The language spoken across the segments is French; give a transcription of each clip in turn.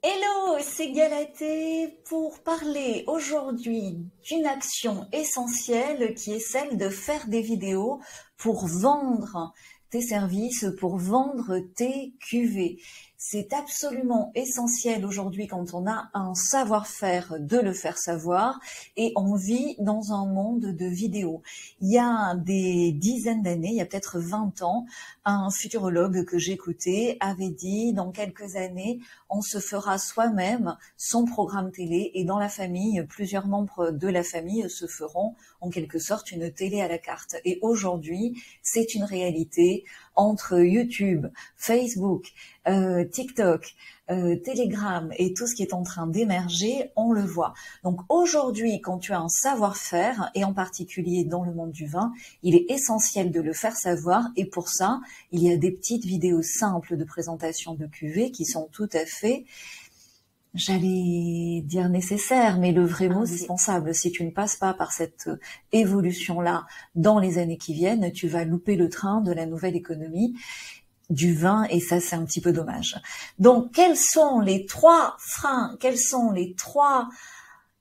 Hello, c'est Galatée pour parler aujourd'hui d'une action essentielle qui est celle de faire des vidéos pour vendre tes services, pour vendre tes cuvées. C'est absolument essentiel aujourd'hui quand on a un savoir-faire de le faire savoir et on vit dans un monde de vidéos. Il y a des dizaines d'années, il y a peut-être 20 ans, un futurologue que j'écoutais avait dit dans quelques années, on se fera soi-même son programme télé et dans la famille, plusieurs membres de la famille se feront en quelque sorte une télé à la carte. Et aujourd'hui, c'est une réalité entre YouTube, Facebook, TikTok, Telegram et tout ce qui est en train d'émerger, on le voit. Donc aujourd'hui, quand tu as un savoir-faire, et en particulier dans le monde du vin, il est essentiel de le faire savoir et pour ça, il y a des petites vidéos simples de présentation de cuvées qui sont tout à fait, j'allais dire nécessaire, mais le vrai mot c'est indispensable. Si tu ne passes pas par cette évolution-là dans les années qui viennent, tu vas louper le train de la nouvelle économie du vin et ça c'est un petit peu dommage. Donc quels sont les trois freins, quelles sont les trois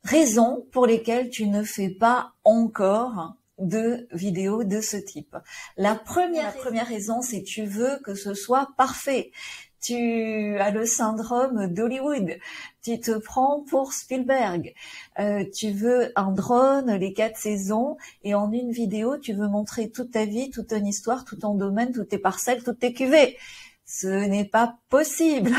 raisons pour lesquelles tu ne fais pas encore de vidéos de ce type? La première raison, c'est tu veux que ce soit parfait. Tu as le syndrome d'Hollywood. Tu te prends pour Spielberg. Tu veux un drone, les 4 saisons, et en une vidéo, tu veux montrer toute ta vie, toute ton histoire, tout ton domaine, toutes tes parcelles, toutes tes cuvées. Ce n'est pas possible.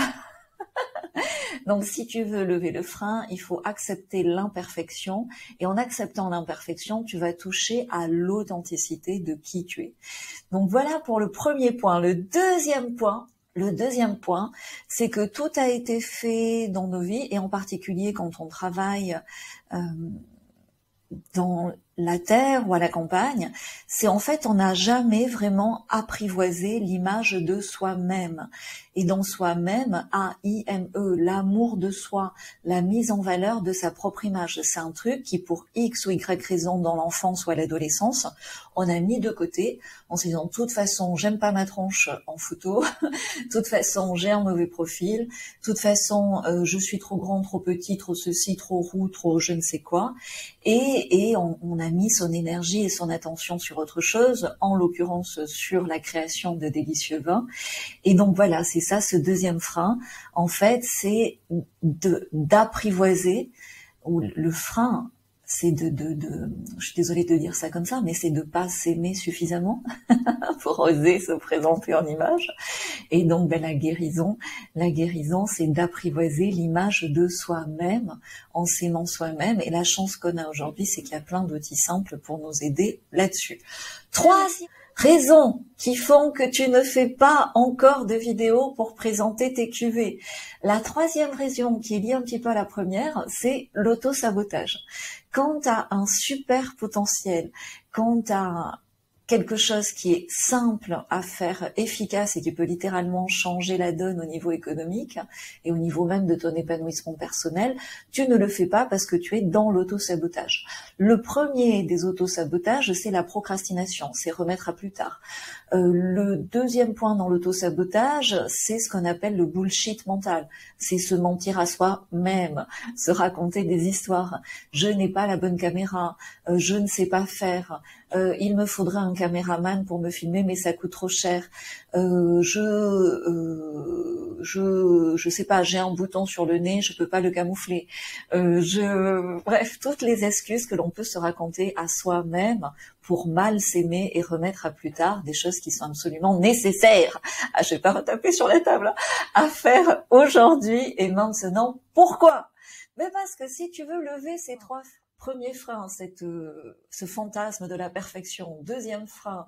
Donc, si tu veux lever le frein, il faut accepter l'imperfection. Et en acceptant l'imperfection, tu vas toucher à l'authenticité de qui tu es. Donc, voilà pour le premier point. Le deuxième point, c'est que tout a été fait dans nos vies, et en particulier quand on travaille dans la terre ou à la campagne, c'est en fait on n'a jamais vraiment apprivoisé l'image de soi-même. Et dans soi-même, A-I-M-E, l'amour de soi, la mise en valeur de sa propre image. C'est un truc qui, pour X ou Y raison dans l'enfance ou à l'adolescence, on a mis de côté en se disant de toute façon, j'aime pas ma tronche en photo, de toute façon, j'ai un mauvais profil, de toute façon, je suis trop grand, trop petit, trop ceci, trop roux, trop je ne sais quoi. Et on a mis son énergie et son attention sur autre chose, en l'occurrence sur la création de délicieux vins. Et donc voilà, c'est ça ce deuxième frein. En fait, c'est d'apprivoiser, ou le frein, c'est je suis désolée de dire ça comme ça, mais c'est de pas s'aimer suffisamment pour oser se présenter en image. Et donc, la guérison, c'est d'apprivoiser l'image de soi-même en s'aimant soi-même. Et la chance qu'on a aujourd'hui, c'est qu'il y a plein d'outils simples pour nous aider là-dessus. Troisième raison qui font que tu ne fais pas encore de vidéos pour présenter tes cuvées. La troisième raison qui est liée un petit peu à la première, c'est l'auto-sabotage. Quand tu as un super potentiel, quand tu as quelque chose qui est simple à faire, efficace et qui peut littéralement changer la donne au niveau économique et au niveau même de ton épanouissement personnel, tu ne le fais pas parce que tu es dans l'auto-sabotage. Le premier des auto-sabotages, c'est la procrastination, c'est remettre à plus tard. Le deuxième point dans l'auto-sabotage, c'est ce qu'on appelle le bullshit mental. C'est se mentir à soi-même, se raconter des histoires. Je n'ai pas la bonne caméra, je ne sais pas faire, il me faudrait un caméraman pour me filmer, mais ça coûte trop cher. Je sais pas, j'ai un bouton sur le nez, je peux pas le camoufler. Bref, toutes les excuses que l'on peut se raconter à soi-même pour mal s'aimer et remettre à plus tard des choses qui sont absolument nécessaires. Ah, je vais pas retaper sur la table, hein, à faire aujourd'hui et maintenant. Pourquoi? Mais parce que si tu veux lever ces trois premier frein, ce fantasme de la perfection. Deuxième frein,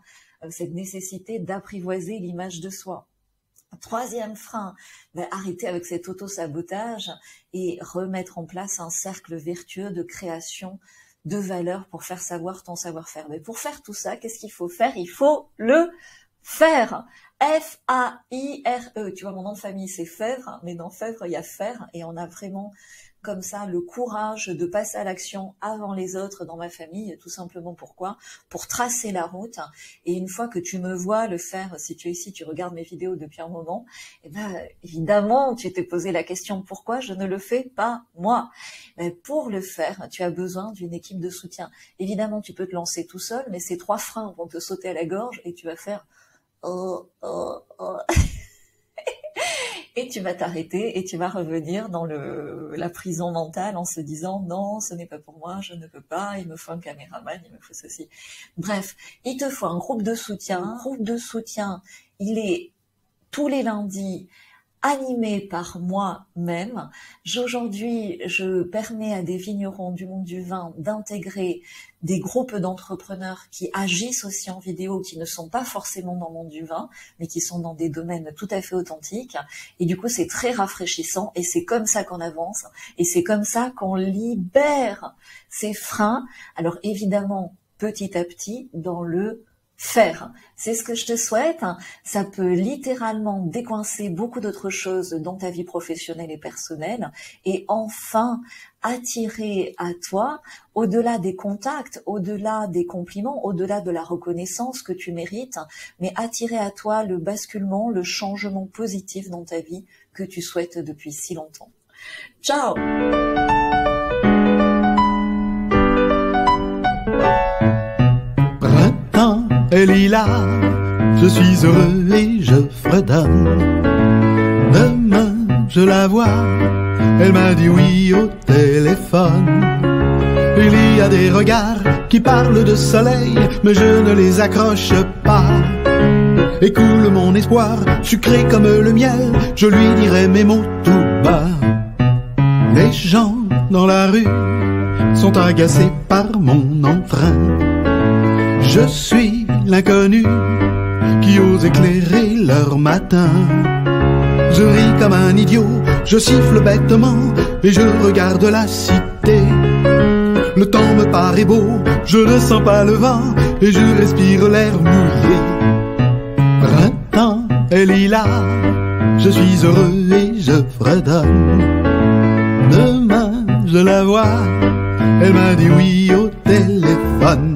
cette nécessité d'apprivoiser l'image de soi. Troisième frein, arrêter avec cet auto-sabotage et remettre en place un cercle vertueux de création de valeur pour faire savoir ton savoir-faire. Mais pour faire tout ça, qu'est-ce qu'il faut faire? Il faut le faire. F-A-I-R-E. Tu vois, mon nom de famille, c'est Fèvre, mais dans Fèvre, il y a fer, et on a vraiment comme ça le courage de passer à l'action avant les autres dans ma famille, tout simplement pourquoi? Pour tracer la route. Et une fois que tu me vois le faire, si tu es ici, tu regardes mes vidéos depuis un moment, eh ben, évidemment, tu t'es posé la question pourquoi je ne le fais pas moi? Ben, pour le faire, tu as besoin d'une équipe de soutien. Évidemment, tu peux te lancer tout seul, mais ces 3 freins vont te sauter à la gorge et tu vas faire oh, oh, oh. Et tu vas t'arrêter et tu vas revenir dans la prison mentale en se disant non, ce n'est pas pour moi, je ne peux pas, il me faut un caméraman, il me faut ceci. Bref, il te faut un groupe de soutien. Un groupe de soutien, il est tous les lundis animé par moi-même. Aujourd'hui, je permets à des vignerons du monde du vin d'intégrer des groupes d'entrepreneurs qui agissent aussi en vidéo, qui ne sont pas forcément dans le monde du vin, mais qui sont dans des domaines tout à fait authentiques. Et du coup, c'est très rafraîchissant et c'est comme ça qu'on avance et c'est comme ça qu'on libère ces freins. Alors évidemment, petit à petit, dans le faire. C'est ce que je te souhaite. Ça peut littéralement décoincer beaucoup d'autres choses dans ta vie professionnelle et personnelle et enfin attirer à toi, au-delà des contacts, au-delà des compliments, au-delà de la reconnaissance que tu mérites, mais attirer à toi le basculement, le changement positif dans ta vie que tu souhaites depuis si longtemps. Ciao! Et Lila, je suis heureux et je fredonne. Demain, je la vois, elle m'a dit oui au téléphone. Il y a des regards qui parlent de soleil, mais je ne les accroche pas. Et coule mon espoir, sucré comme le miel, je lui dirai mes mots tout bas. Les gens dans la rue sont agacés par mon entrain. Je suis l'inconnu qui ose éclairer leur matin. Je ris comme un idiot, je siffle bêtement et je regarde la cité. Le temps me paraît beau, je ne sens pas le vent et je respire l'air mouillé. Printemps et lilas, je suis heureux et je fredonne. Demain je la vois, elle m'a dit oui au téléphone.